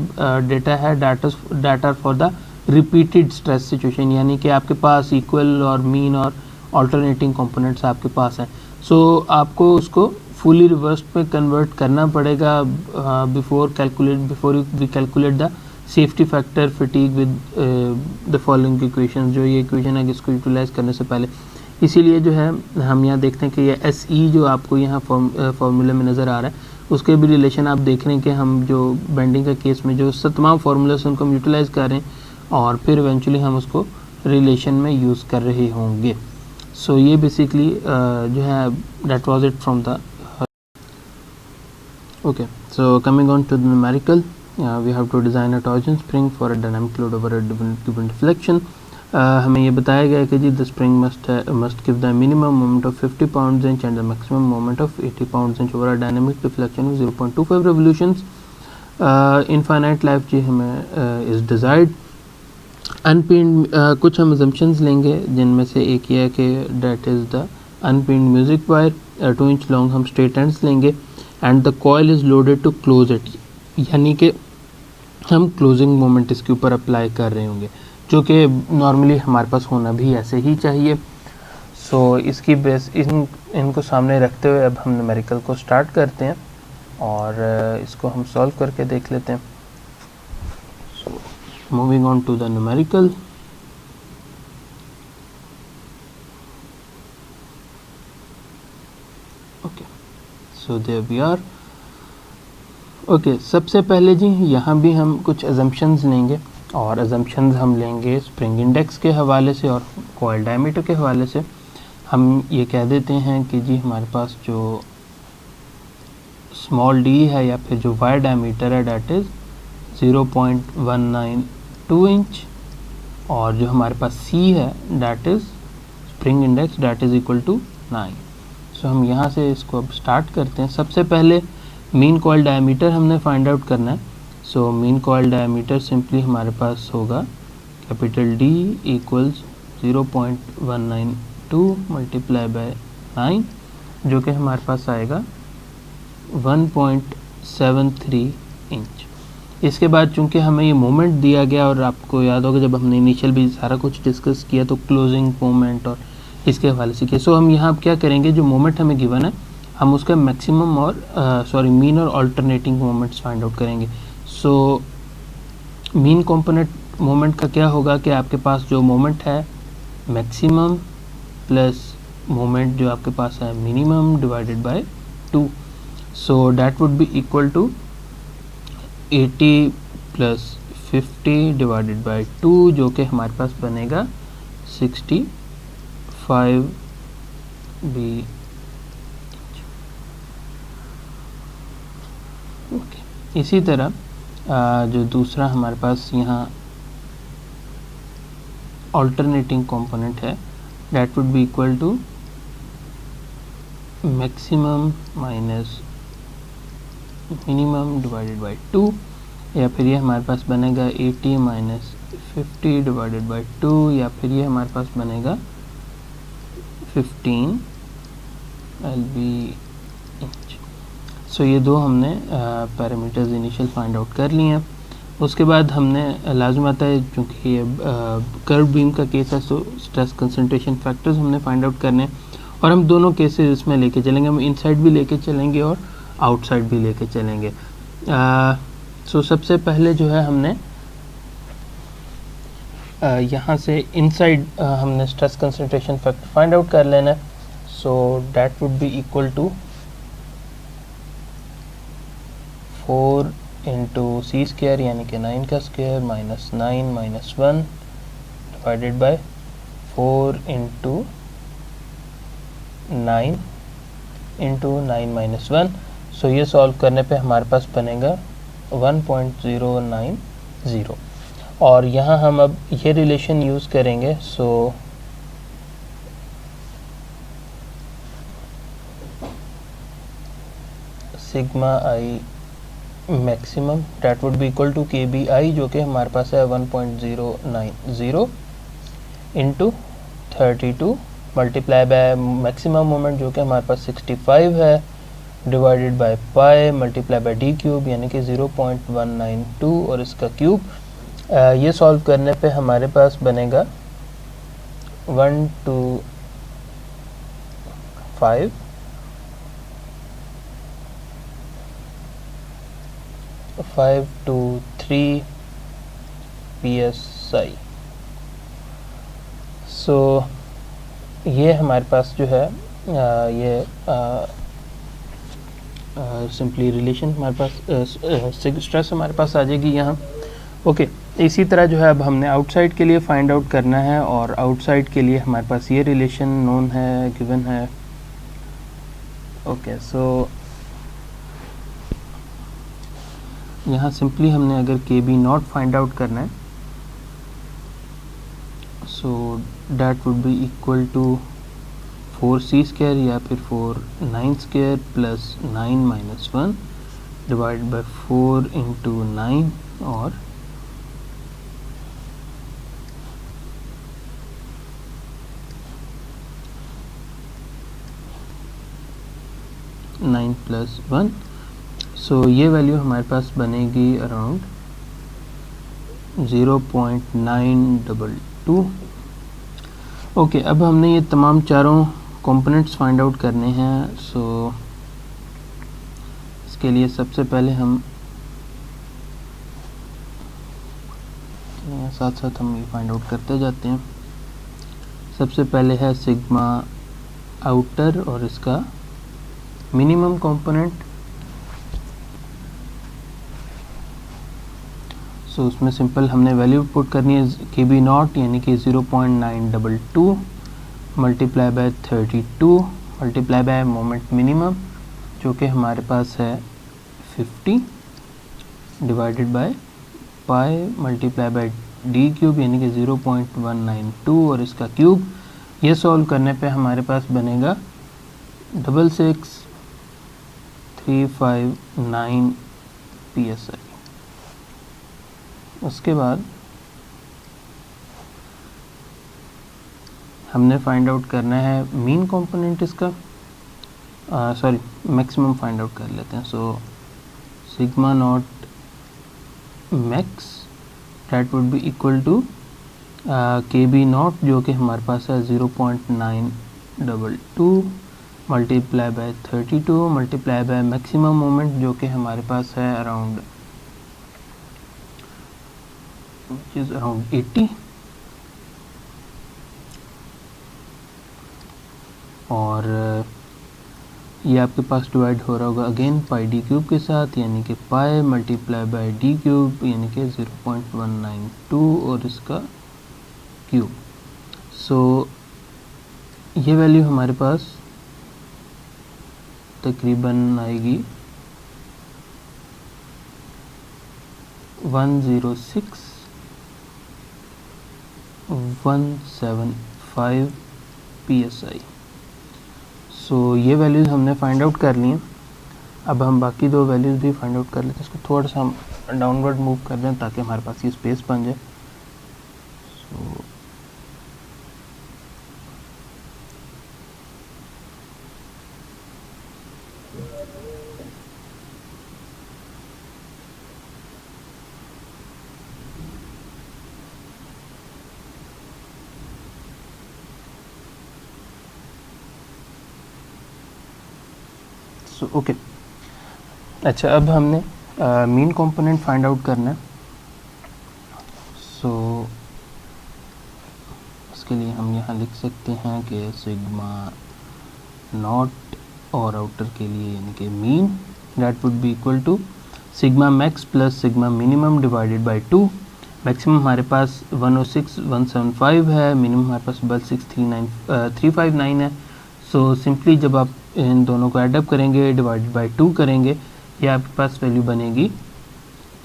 डेटा है data for the repeated stress situation, यानी कि आपके पास इक्वल और मीन और अल्टरनेटिंग कंपोनेंट्स आपके पास हैं। सो आपको उसको फुली रिवर्स में कन्वर्ट करना पड़ेगा before we calculate the safety factor fatigue with the following equation, जो ये इक्वेशन है इसको यूटिलाइज करने से पहले। इसीलिए जो है हम यहाँ देखते हैं कि ये SE जो आपको यहाँ फार्मूले में नज़र आ रहा है उसके भी रिलेशन आप देख रहे हैं कि हम जो बेंडिंग का केस में जो तमाम फार्मूलास उनको हम यूटिलाइज कर रहे हैं और फिर इवेंचुअली हम उसको रिलेशन में यूज़ कर रहे होंगे। सो ये बेसिकली जो है that was it from the okay. So coming on to the numerical, we have to design a torsion spring for a dynamic load over a given deflection. हमें ये बताया गया है कि जी the spring must give the minimum moment of 50 pounds inch and the maximum moment of 80 pounds inch over a dynamic deflection of 0.25 revolutions. Infinite life जी हमें is desired. अनपिन्ड कुछ हम assumptions लेंगे जिनमें से एक ये है कि that is the unpinned music wire 2 inch long हम स्ट्रेट एंड्स लेंगे and the coil is loaded to close it, यानी कि हम क्लोजिंग मोमेंट इसके ऊपर अप्लाई कर रहे होंगे, जो कि नॉर्मली हमारे पास होना भी ऐसे ही चाहिए। सो इसकी बेस इनको सामने रखते हुए अब हम न्यूमेरिकल को स्टार्ट करते हैं और इसको हम सॉल्व करके देख लेते हैं। So moving on to the numerical, okay, so there we are. Okay, सबसे पहले जी यहाँ भी हम कुछ assumptions लेंगे और assumptions हम लेंगे स्प्रिंग इंडेक्स के हवाले से और कॉइल डायमीटर के हवाले से। हम ये कह देते हैं कि जी हमारे पास जो स्मॉल d है या फिर जो वायर डायमीटर है डैट इज़ 0.192 इंच और जो हमारे पास C है that is spring index that is equal to 9। सो हम यहाँ से इसको अब स्टार्ट करते हैं। सबसे पहले मीन कॉइल डायमीटर हमने फाइंड आउट करना है। So mean coil diameter simply हमारे पास होगा capital D equals 0.192 multiply by 9, जो कि हमारे पास आएगा 1.73 इंच। इसके बाद चूंकि हमें ये मोमेंट दिया गया और आपको याद होगा जब हमने इनिशियल भी सारा कुछ डिस्कस किया तो क्लोजिंग मोमेंट और इसके हवाले से किया। सो हम यहाँ क्या करेंगे, जो मोमेंट हमें गिवन है हम उसका मैक्सिमम और मीन और अल्टरनेटिंग मोमेंट्स फाइंड आउट करेंगे। सो मीन कंपोनेंट मोमेंट का क्या होगा कि आपके पास जो मोमेंट है मैक्सिमम प्लस मोमेंट जो आपके पास है minimum divided by 2, so that would be equal to 80 plus 50 divided by 2, जो कि हमारे पास बनेगा 65 बी। ओके, इसी तरह जो दूसरा हमारे पास यहाँ अल्टरनेटिंग कंपोनेंट है that would be equal to maximum minus minimum divided by 2, या फिर ये हमारे पास बनेगा 80 माइनस 50 डिवाइडेड बाय 2, या फिर ये हमारे पास बनेगा 15 LB इंच। सो ये दो हमने पैरामीटर्स इनिशियल फाइंड आउट कर लिए हैं। उसके बाद हमने लाजम आता है क्योंकि ये कर्व बीम का केस है तो स्ट्रेस कंसंट्रेशन फैक्टर्स हमने फाइंड आउट करने हैं और हम दोनों केसेस इसमें लेके चलेंगे। हम इनसाइड भी लेके चलेंगे और आउटसाइड भी लेके चलेंगे। सो सबसे पहले जो है हमने यहाँ से इनसाइड हमने stress concentration factor find out कर लेना है. So that would be equal to 4 into C square यानी कि 9 का square minus 9 minus 1 divided by 4 into 9 into 9 minus 1. So ये सॉल्व करने पे हमारे पास बनेगा 1.090. और यहाँ हम अब ये रिलेशन यूज़ करेंगे. So sigma I maximum that would be equal to K B I जो कि हमारे पास है 1.090 into 32 multiply by maximum moment जो कि हमारे पास 65 है divided by pi multiply by D cube यानी कि 0.192 और इसका क्यूब. ये सॉल्व करने पे हमारे पास बनेगा 523 psi. सो ये हमारे पास जो है ये सिंपली रिलेशन हमारे पास स्ट्रेस हमारे पास आ जाएगी यहाँ. ओके, इसी तरह जो है अब हमने आउटसाइड के लिए फाइंड आउट करना है और आउटसाइड के लिए हमारे पास ये रिलेशन नोन है, गिवन है. ओके, सो यहाँ सिंपली हमने अगर के बी नॉट फाइंड आउट करना है so that would be equal to 4c square या फिर 9 square plus 9 minus 1 divide by 4 into 9 और 9 प्लस 1. सो ये वैल्यू हमारे पास बनेगी अराउंड 0.922. ओके, अब हमने ये तमाम चारों कंपोनेंट्स फाइंड आउट करने हैं. सो इसके लिए सबसे पहले हम साथ साथ हम ये फाइंड आउट करते जाते हैं. सबसे पहले है सिग्मा आउटर और इसका मिनिमम कंपोनेंट. सो उसमें सिंपल हमने वैल्यू पुट करनी है के बी नॉट यानी कि 0.922 multiply by 32 multiply by moment minimum जो कि हमारे पास है 50 divided by pi multiply by D cube यानी कि 0.192 और इसका क्यूब. ये सॉल्व करने पे हमारे पास बनेगा 66359 psi. उसके बाद हमने फाइंड आउट करना है मीन कंपोनेंट इसका, सॉरी मैक्सिमम फाइंड आउट कर लेते हैं. So sigma not max that would be equal to K B not जो कि हमारे पास है 0.922 multiply by 32 multiply by maximum moment जो कि हमारे पास है अराउंड 80 और ये आपके पास डिवाइड हो रहा होगा अगेन पाई डी क्यूब के साथ यानी कि पाई मल्टीप्लाई बाय डी क्यूब यानी कि 0.192 और इसका क्यूब. सो ये वैल्यू हमारे पास तकरीबन आएगी 106,175 psi. सो ये वैल्यूज़ हमने फाइंड आउट कर ली हैं. अब हम बाकी दो वैल्यूज़ भी फाइंड आउट कर लेते हैं. इसको थोड़ा सा हम डाउनवर्ड मूव कर दें ताकि हमारे पास ये स्पेस बन जाए. सो ओके, अच्छा अब हमने मीन कंपोनेंट फाइंड आउट करना है. सो उसके लिए हम यहाँ लिख सकते हैं कि सिग्मा नॉट और आउटर के लिए यानी कि mean that would be equal to sigma max plus sigma minimum divided by 2। Maximum हमारे पास 106,175 है, मिनिमम हमारे पास 163,959 है। सो सिंपली जब आप इन दोनों को एडअप करेंगे डिवाइडेड बाय 2 करेंगे, ये आपके पास वैल्यू बनेगी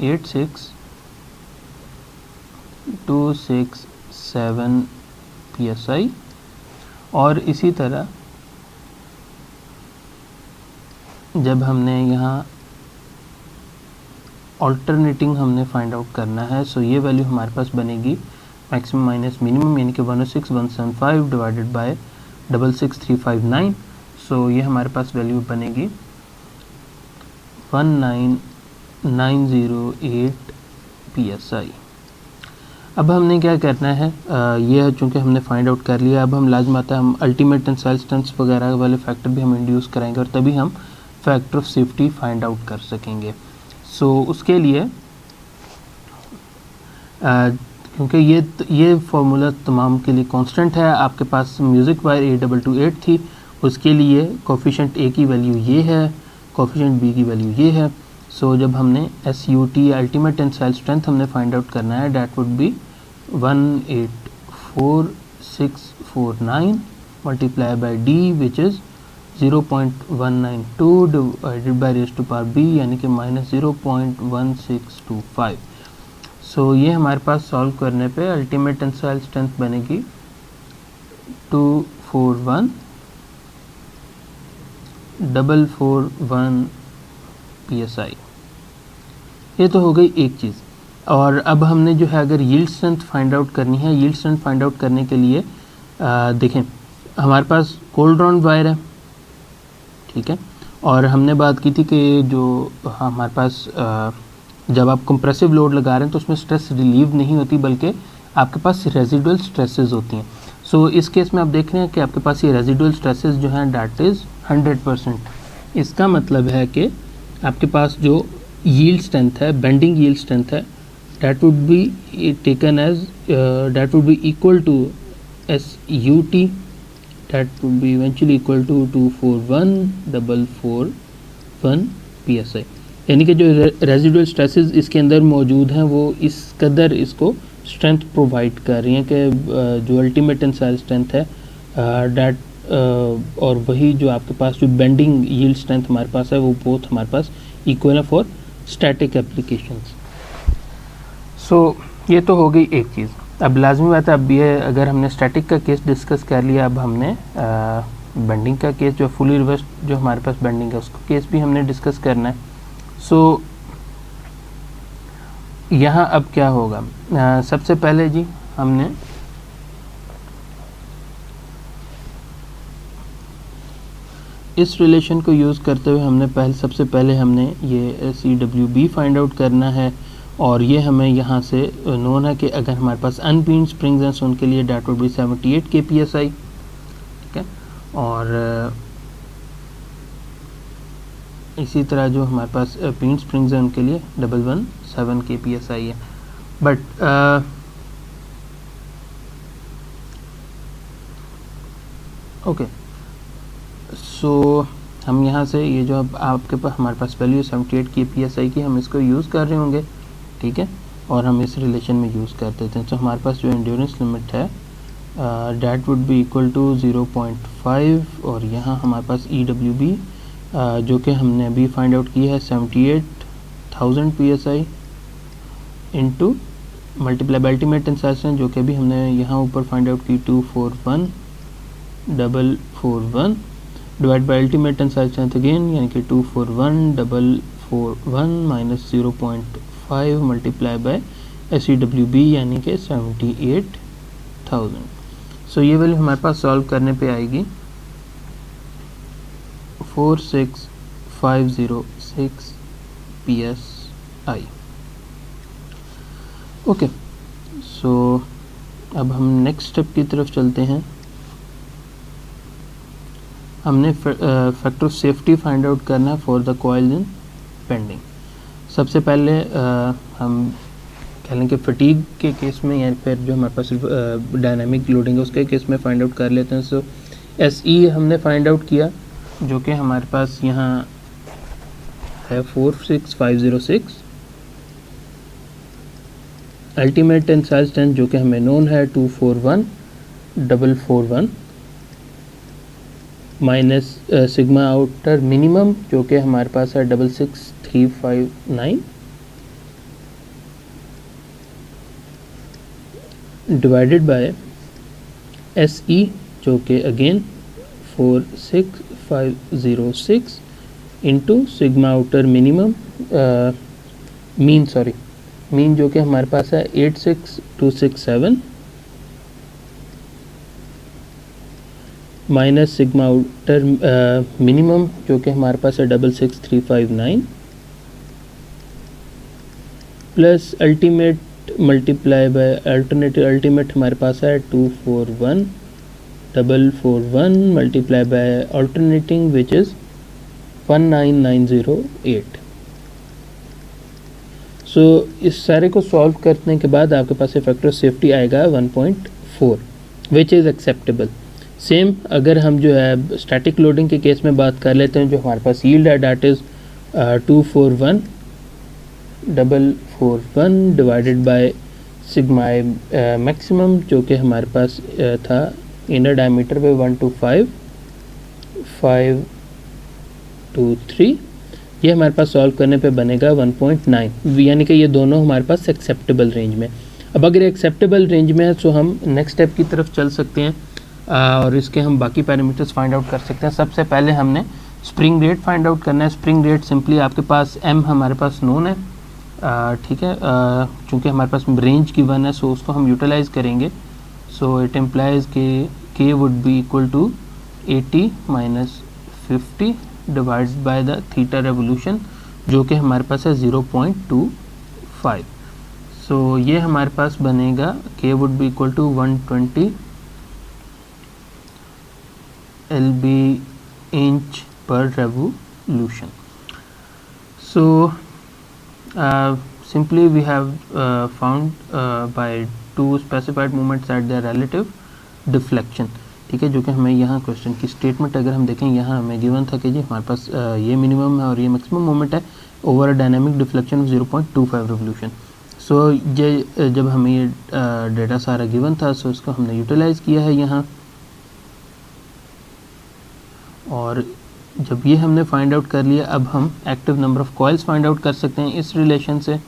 86,267 psi। और इसी तरह जब हमने यहाँ ऑल्टरनेटिंग हमने फाइंड आउट करना है, सो ये वैल्यू हमारे पास बनेगी मैक्सिमम माइनस मिनिमम यानी कि 106,175 डिवाइडेड बाय 66,359। सो ये हमारे पास वैल्यू बनेगी 19,908 psi। अब हमने क्या करना है, ये चूँकि हमने फाइंड आउट कर लिया, अब हम लाजम आता है हम अल्टीमेट टेंसाइल स्ट्रेंथ वगैरह वाले फैक्टर भी हम इंड्यूस कराएंगे और तभी हम factor of safety find out कर सकेंगे। सो उसके लिए क्योंकि ये फार्मूला तमाम के लिए कांस्टेंट है, आपके पास म्यूज़िक वायर 8228 थी, उसके लिए कोफिशिएंट ए की वैल्यू ये है, कोफिशिएंट बी की वैल्यू ये है। सो जब हमने SUT अल्टीमेट टेंसाइल स्ट्रेंथ हमने फाइंड आउट करना है, that would be 184,649 multiply by D which is 0.192 divided by raise to power B यानी कि -0.1625। सो ये हमारे पास सॉल्व करने पे अल्टीमेट टेंसाइल स्ट्रेंथ बनेगी 241,441 psi। ये तो हो गई एक चीज़। और अब हमने जो है अगर यील्ड स्ट्रेंथ फाइंड आउट करनी है, यील्ड स्ट्रेंथ फाइंड आउट करने के लिए देखें हमारे पास कोल्ड राउंड वायर है, ठीक है, और हमने बात की थी कि जो हमारे पास जब आप कंप्रेसिव लोड लगा रहे हैं तो उसमें स्ट्रेस रिलीव नहीं होती बल्कि आपके पास रेजिडुअल स्ट्रेसेस होती हैं। सो इस केस में आप देख रहे हैं कि आपके पास ये रेजिडुअल स्ट्रेसेस जो हैं डैट इज़ 100%। इसका मतलब है कि आपके पास जो यील्ड स्ट्रेंथ है, बेंडिंग यील्ड स्ट्रेंथ है, that would be taken as that would be equal to SUT, that would be eventually equal to 241,441 psi। यानी कि जो रेजिडुअल स्ट्रेसेस इसके अंदर मौजूद हैं वो इस कदर इसको स्ट्रेंथ प्रोवाइड कर रही हैं कि जो अल्टीमेट टेंसाइल स्ट्रेंथ है डैट और वही जो आपके पास जो बेंडिंग यील्ड स्ट्रेंथ हमारे पास है वो बोथ हमारे पास इक्वल है फॉर स्टैटिक एप्लीकेशंस। सो ये तो हो गई एक चीज़। अब लाजमी बात है, अब ये अगर हमने स्टैटिक का केस डिस्कस कर लिया, अब हमने बेंडिंग का केस जो फुली रिवर्स जो हमारे पास बेंडिंग है उसका केस भी हमने डिस्कस करना है। सो यहाँ अब क्या होगा, सबसे पहले जी हमने इस रिलेशन को यूज़ करते हुए हमने सबसे पहले हमने ये CWB फाइंड आउट करना है और ये हमें यहाँ से नोन है कि अगर हमारे पास अनपीन्ड स्प्रिंग्स हैं सो उनके लिए डैट वुड बी 78 kPSI, ठीक है। और इसी तरह जो हमारे पास पीन्ड स्प्रिंग्स हैं उनके लिए 117 kPSI है। बट ओके, सो हम यहाँ से ये जो अब आपके पास हमारे पास वैल्यू 78 kPSI की हम इसको यूज़ कर रहे होंगे, ठीक है, और हम इस रिलेशन में यूज़ कर देते हैं। तो हमारे पास जो एंड्योरेंस लिमिट है that would be equal to 0.5 और यहाँ हमारे पास EWB जो कि हमने अभी फाइंड आउट की है 78,000 psi into multiply by ultimate tensile strength जो कि अभी हमने यहाँ ऊपर फाइंड आउट की 241,441 divide by ultimate tensile strength again यानी कि 241,441 माइनस 0.5 मल्टीप्लाई बाय SEWB यानी कि 78,000। सो ये वैल्यू हमारे पास सॉल्व करने पे आएगी 46,506 psi। ओके, सो अब हम नेक्स्ट स्टेप की तरफ चलते हैं। हमने factor of safety find out करना है for the coil in bending. सबसे पहले हम हालांकि फटीग के केस में या फिर जो हमारे पास डायनामिक लोडिंग है उसके केस में फाइंड आउट कर लेते हैं। सो SE हमने फाइंड आउट किया जो कि हमारे पास यहाँ है 46506। अल्टीमेट टेंसाइल स्ट्रेंथ जो कि हमें नोन है 241441 माइनस सिग्मा आउटर मिनिमम जो कि हमारे पास है 66359 डिवाइडेड बाय SE जो कि again 46506 into sigma outer minimum mean जो कि हमारे पास है 86267 माइनस सिग्मा आउटर मिनिमम जो कि हमारे पास है 66359 plus ultimate multiply by ultimate हमारे पास है 241441 multiply by alternating which is 19908। सो इस सारे को सॉल्व करने के बाद आपके पास फैक्टर ऑफ सेफ्टी आएगा 1.4 विच इज़ एक्सेप्टेबल। सेम अगर हम जो है स्टैटिक लोडिंग के केस में बात कर लेते हैं, जो हमारे पास यील्ड है that is 241,441 divided by sigma maximum जो कि हमारे पास था इनर डायमीटर पे 125,523। ये हमारे पास सॉल्व करने पे बनेगा 1.9, यानी कि ये दोनों हमारे पास एक्सेप्टेबल रेंज में। अब अगर एक्सेप्टेबल रेंज में है तो हम नेक्स्ट स्टेप की तरफ चल सकते हैं और इसके हम बाकी पैरामीटर्स फाइंड आउट कर सकते हैं। सबसे पहले हमने स्प्रिंग रेट फाइंड आउट करना है। स्प्रिंग रेट सिंपली आपके पास M हमारे पास नोन है, ठीक है, चूँकि हमारे पास रेंज की 1 है सो उसको हम यूटिलाइज़ करेंगे। So it implies K K would be equal to 80 minus 50 divide by the theta revolution जो कि हमारे पास है 0.25। सो ये हमारे पास बनेगा K would be equal to 120 LB inch per revolution. So simply we have found by two specified moments at their relative deflection, ठीक है, जो कि हमें यहाँ क्वेश्चन की स्टेटमेंट अगर हम देखें यहाँ हमें गिवन था कि जी हमारे पास ये मिनिमम है और ये मैक्सिमम मोमेंट है over a dynamic deflection of 0.25 revolution. So ये जब हमें ये डेटा सारा गिवन था सो इसको हमने यूटिलाइज़ किया है यहाँ, और जब ये हमने फाइंड आउट कर लिया अब हम active number of coils find out कर सकते हैं इस रिलेशन से।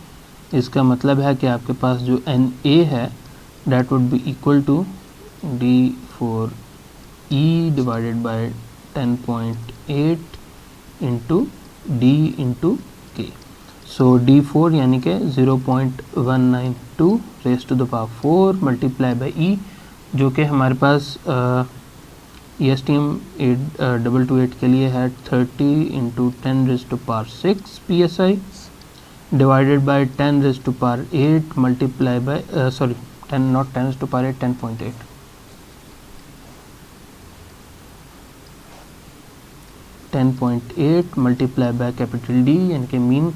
इसका मतलब है कि आपके पास जो NA है that would be equal to D4E divided by 10.8 into D into K। So D4 यानी कि 0.192 raise to the power 4 multiply by E जो कि हमारे पास ESTM 8228 के लिए है 30 into 10 raise to power 6 PSI divided by 10 raise to power 8 multiply by 10 not 10 raise to power 8 10.8 10.8 multiply by capital D यानी कि मीन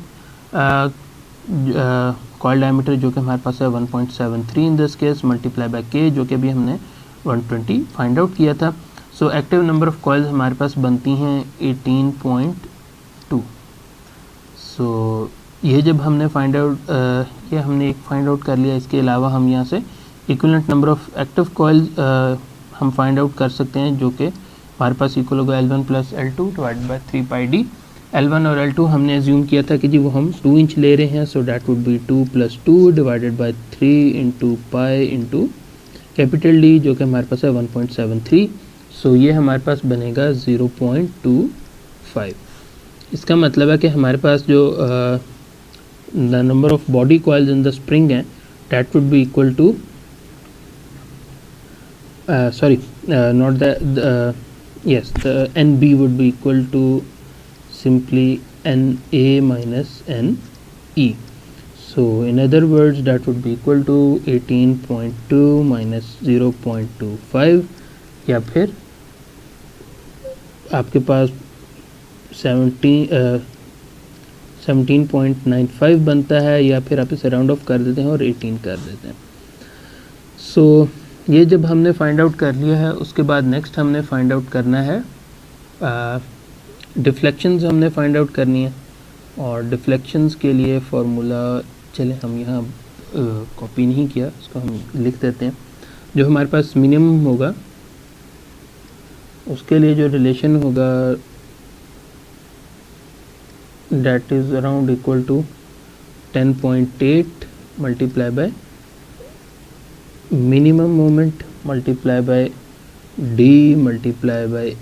कॉइल डायमीटर जो कि हमारे पास है 1.73 in this case multiply by K जो कि अभी हमने 120 फाइंड आउट किया था। So active number of coils हमारे पास बनती हैं 18.2। सो ये जब हमने फाइंड आउट ये हमने एक फाइंड आउट कर लिया, इसके अलावा हम यहाँ से equivalent number of active coils हम फाइंड आउट कर सकते हैं जो कि हमारे पास इक्वल होगा L1 plus L2 divide by 3 pi D। L1 और L2 हमने एज्यूम किया था कि जी वो हम 2 इंच ले रहे हैं, so that would B 2 + 2 divided by 3 into pi into capital D जो कि हमारे पास है 1.73। सो ये हमारे पास बनेगा 0.25। इसका मतलब है कि हमारे पास जो the number of body coils in the spring है that would be equal to not the yes, the NB would be equal to simply NA minus NE. So in other words that would be equal to 18.2 minus 0.25 या फिर आपके पास 17.95 बनता है, या फिर आप इसे राउंड ऑफ कर देते हैं और 18 कर देते हैं। सो ये जब हमने फाइंड आउट कर लिया है, उसके बाद नेक्स्ट हमने फाइंड आउट करना है डिफ्लेक्शंस हमने फाइंड आउट करनी है। और डिफ्लेक्शंस के लिए फार्मूला, चले हम यहाँ कॉपी नहीं किया, इसको हम लिख देते हैं। जो हमारे पास मिनिमम होगा उसके लिए जो रिलेशन होगा that is around equal to 10.8 multiplied by minimum moment multiplied by d multiplied by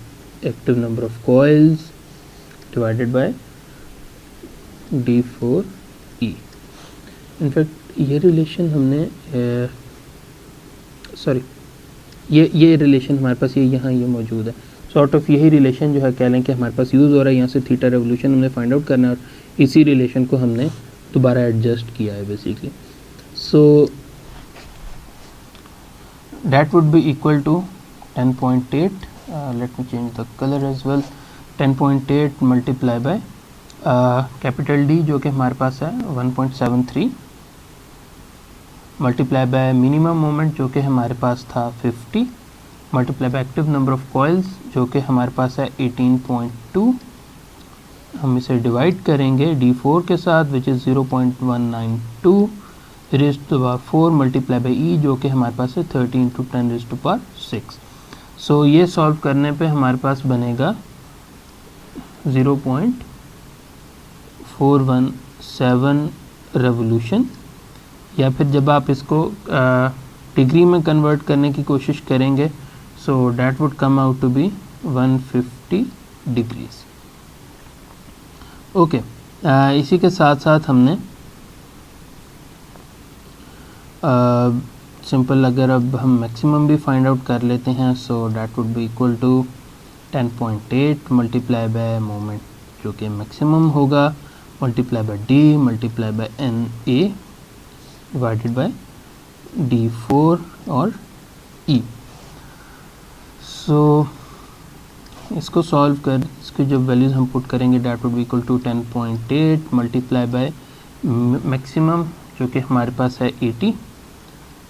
active number of coils divided by d4e। In fact ये रिलेशन हमने ये रिलेशन हमारे पास यहाँ ये मौजूद है। सॉर्ट ऑफ यही रिलेशन जो है कह लें कि हमारे पास यूज़ हो रहा है। यहाँ से थीटा रेवोल्यूशन हमने फाइंड आउट करना है और इसी रिलेशन को हमने दोबारा एडजस्ट किया है basically. So that would be equal to 10.8, let me change the colour as well, 10.8 multiply by capital D जो कि हमारे पास है 1.73 मल्टीप्लाई बाय मिनिमम मोमेंट जो कि हमारे पास था 50 multiply by active number of coils जो कि हमारे पास है 18.2। हम इसे डिवाइड करेंगे d4 के साथ which is 0.192 raise to power 4 multiply by E जो कि हमारे पास है 30 into 10 raise to power 6। So ये सॉल्व करने पे हमारे पास बनेगा 0.417 रेवोल्यूशन, या फिर जब आप इसको डिग्री में कन्वर्ट करने की कोशिश करेंगे so that would come out to be 150 degrees. Okay, इसी के साथ साथ हमने सिंपल अगर अब हम मैक्सिमम भी फाइंड आउट कर लेते हैं so that would be equal to 10.8 multiply by moment जो कि मैक्सिमम होगा multiply by D multiply by N A divided by d4 और e। सो इसको सॉल्व कर इसकी जो वैल्यूज़ हम पुट करेंगे that would be equal to 10.8 multiply by maximum जो कि हमारे पास है 80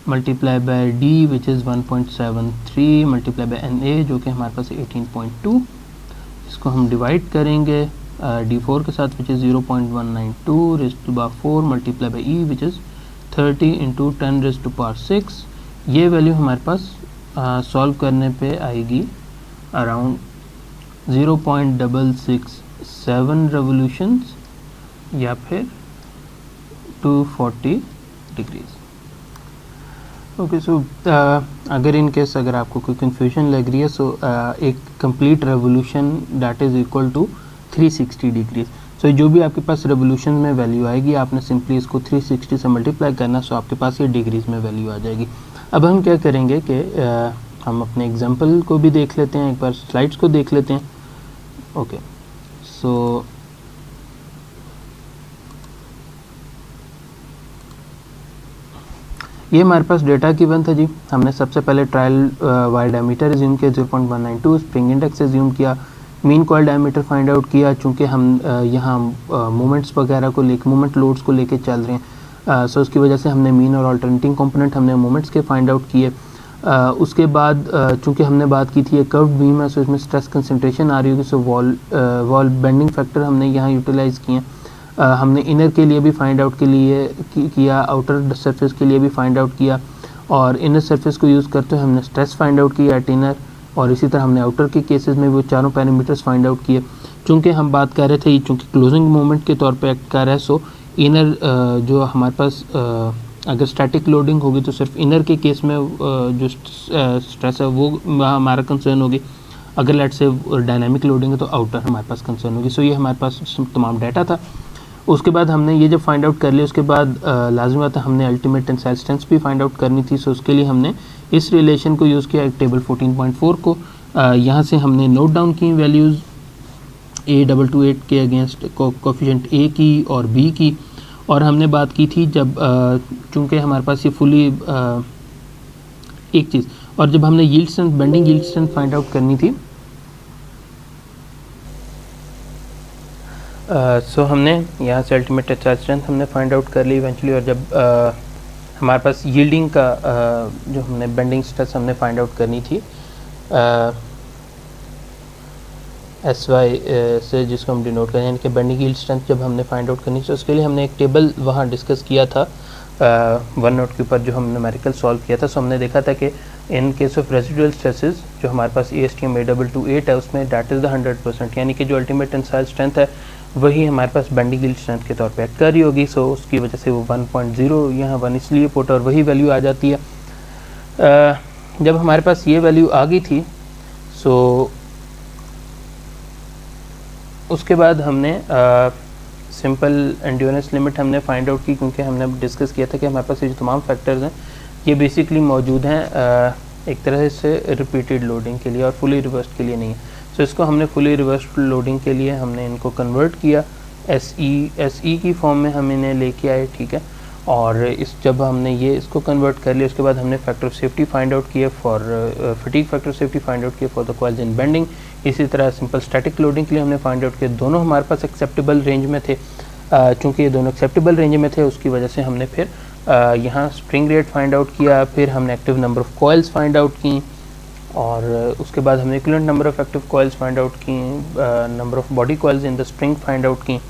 multiply by d which is 1.73 multiply by na जो कि हमारे पास है 18.2। इसको हम डिवाइड करेंगे d4 के साथ which is 0.192 raise to power 4 multiply by e which is 30 into 10 raise to power 6। ये वैल्यू हमारे पास सॉल्व करने पे आएगी अराउंड 0.667 रेवोल्यूशंस या फिर 240 डिग्रीज। ओके, सो अगर इन केस अगर आपको कोई कन्फ्यूजन लग रही है सो एक complete revolution that is equal to 360 degrees. So जो भी आपके पास रेवोल्यूशन में वैल्यू आएगी आपने सिंपली इसको 360 से मल्टीप्लाई करना, सो आपके पास ये डिग्रीज में वैल्यू आ जाएगी। अब हम क्या करेंगे कि हम अपने एग्जांपल को भी देख लेते हैं, एक बार स्लाइड्स को देख लेते हैं। ओके, सो ये हमारे पास डेटा गिवन था जी। हमने सबसे पहले ट्रायल वायर डायमीटर एज्यूम किया 0.192, स्प्रिंग इंडेक्स एज्यूम किया, mean coil diameter find out किया। चूँकि हम यहाँ मोमेंट्स वगैरह को लेकर मोमेंट लोड्स को लेके चल रहे हैं सो उसकी वजह से हमने मीन और अल्टरनेटिंग कंपोनेंट हमने मोमेंट्स के फाइंड आउट किए। उसके बाद चूँकि हमने बात की थी ये कर्व्ड बीम है सो इसमें स्ट्रेस कंसंट्रेशन आ रही होगी, सो वॉल बेंडिंग फैक्टर हमने यहाँ यूटिलाइज़ किए। हमने इनर के लिए भी फाइंड आउट के लिए किया, आउटर सरफेस के लिए भी फाइंड आउट किया, और इनर सरफेस को यूज़ करते हुए हमने स्ट्रेस फाइंड आउट किया एट इनर, और इसी तरह हमने आउटर के केसेस में वो चारों पैरामीटर्स फाइंड आउट किए। चूँकि हम बात कर रहे थे चूँकि क्लोजिंग मोमेंट के तौर पे एक्ट कर रहा है सो इनर जो हमारे पास अगर स्टैटिक लोडिंग होगी तो सिर्फ इनर के केस में जो स्ट्रेस है वो हमारा कंसर्न होगी। अगर लेट से डायनामिक लोडिंग है तो आउटर हमारे पास कंसर्न होगी। सो ये हमारे पास तमाम डाटा था। उसके बाद हमने ये जब फाइंड आउट कर लिया उसके बाद लाजमी बात है हमने अल्टीमेट टेंसाइल स्ट्रेंथ भी फाइंड आउट करनी थी। सो उसके लिए हमने इस रिलेशन को यूज़ किया, टेबल 14.4 को यहाँ से हमने नोट डाउन की वैल्यूज़ A228 के अगेंस्ट कोफिशिएंट A की और B की, और हमने बात की थी जब चूँकि हमारे पास ये फुली एक चीज़, और जब हमने yield strength bending yield strength find out करनी थी सो हमने यहाँ से अल्टीमेट टेंसाइल स्ट्रेंथ हमने फाइंड आउट कर ली इवेंचुअली, और जब हमारे पास यील्डिंग का जो हमने बेंडिंग स्ट्रेस हमने फाइंड आउट करनी थी एस वाई से, जिसको हम डिनोट करें, यानी कि बेंडिंग यील्ड स्ट्रेंथ जब हमने फाइंड आउट करनी थी, उसके लिए हमने एक टेबल वहाँ डिस्कस किया था वन नोट के ऊपर जो हम न्यूमेरिकल सॉल्व किया था। सो हमने देखा था कि in case of residual stresses जो हमारे पास ASTM A228 है उसमें दैट इज़ द 100%, यानी कि जो अल्टीमेट टेंसाइल स्ट्रेंथ है वही हमारे पास बेंडिंग यील्ड स्ट्रेंथ के तौर पे एक्ट कर रही होगी। सो उसकी वजह से वो 1.0 यहाँ 1 इसलिए पुट और वही वैल्यू आ जाती है। जब हमारे पास ये वैल्यू आ गई थी, सो उसके बाद हमने सिंपल एंड्योरेंस लिमिट हमने फाइंड आउट की, क्योंकि हमने डिस्कस किया था कि हमारे पास ये जो तमाम फैक्टर्स हैं ये बेसिकली मौजूद हैं एक तरह से रिपीटेड लोडिंग के लिए और फुली रिवर्स्ड के लिए नहीं है। सो इसको हमने फुली रिवर्स्ड लोडिंग के लिए हमने इनको कन्वर्ट किया, SE की फॉर्म में हम इन्हें लेके आए, ठीक है। और जब हमने ये इसको कन्वर्ट कर लिया उसके बाद हमने factor of safety find out किया for fatigue factor safety find out किया for the coils in bending. इसी तरह सिंपल स्टैटिक लोडिंग के लिए हमने फाइंड आउट किया, दोनों हमारे पास एक्सेप्टेबल रेंज में थे। चूँकि ये दोनों एक्सेप्टेबल रेंज में थे उसकी वजह से हमने फिर यहाँ स्प्रिंग रेट फाइंड आउट किया, फिर हमने active number of coils find out की, और उसके बाद हमने equivalent number of active coils find out की, number of body coils in the spring find out की,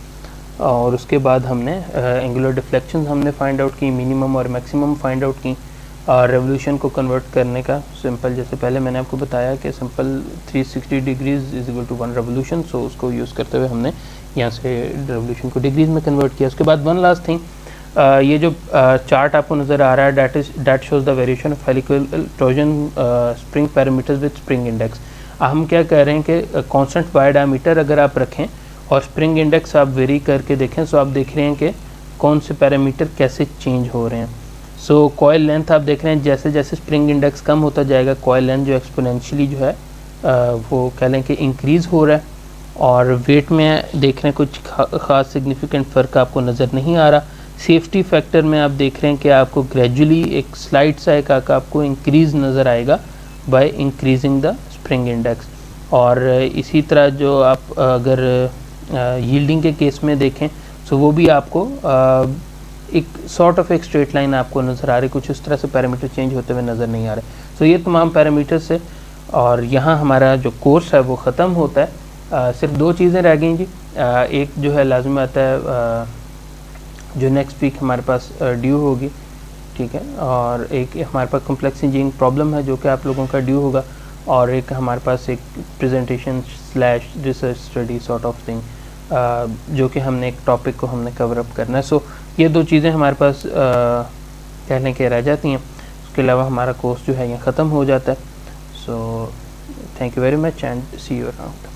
और उसके बाद हमने एंगुलर डिफ्लेक्शंस हमने फाइंड आउट की, मिनिमम और मैक्सिमम फाइंड आउट की। और रेवोल्यूशन को कन्वर्ट करने का सिंपल, जैसे पहले मैंने आपको बताया कि simple 360 degrees is equal to 1 revolution. So उसको यूज़ करते हुए हमने यहाँ से रेवोल्यूशन को डिग्रीज में कन्वर्ट किया। उसके बाद वन लास्ट थिंग, ये जो चार्ट आपको नज़र आ रहा है that shows the variation of helical torsion spring parameters with spring index. हम क्या कह रहे हैं कि कांस्टेंट वाई डायमीटर अगर आप रखें और स्प्रिंग इंडेक्स आप वेरी करके देखें, सो आप देख रहे हैं कि कौन से पैरामीटर कैसे चेंज हो रहे हैं। सो कॉयल लेंथ आप देख रहे हैं जैसे जैसे स्प्रिंग इंडेक्स कम होता जाएगा कॉयल लेंथ जो एक्सपोनेंशियली जो है वो कह लें कि इंक्रीज़ हो रहा है, और वेट में देख रहे हैं कुछ ख़ास सिग्निफिकेंट फ़र्क आपको नज़र नहीं आ रहा। सेफ्टी फैक्टर में आप देख रहे हैं कि आपको ग्रेजुअली एक स्लाइड सा एक आपको इंक्रीज़ नज़र आएगा by increasing the spring index. और इसी तरह जो आप अगर यील्डिंग के केस में देखें सो वो भी आपको एक सॉर्ट ऑफ एक स्ट्रेट लाइन आपको नज़र आ रही, कुछ इस तरह से पैरामीटर चेंज होते हुए नज़र नहीं आ रहे। सो ये तमाम पैरामीटर्स है, और यहाँ हमारा जो कोर्स है वो ख़त्म होता है। सिर्फ दो चीज़ें रह गई जी, एक जो है लाजमी आता है जो नेक्स्ट वीक हमारे पास ड्यू होगी, ठीक है, और एक हमारे पास कॉम्प्लेक्स इंजीनियरिंग प्रॉब्लम है जो कि आप लोगों का ड्यू होगा, और एक हमारे पास एक presentation slash research study sort of thing जो कि हमने एक टॉपिक को हमने कवर अप करना है। सो ये दो चीज़ें हमारे पास कहने के रह जाती हैं, उसके अलावा हमारा कोर्स जो है ये ख़त्म हो जाता है। So thank you very much and see you around.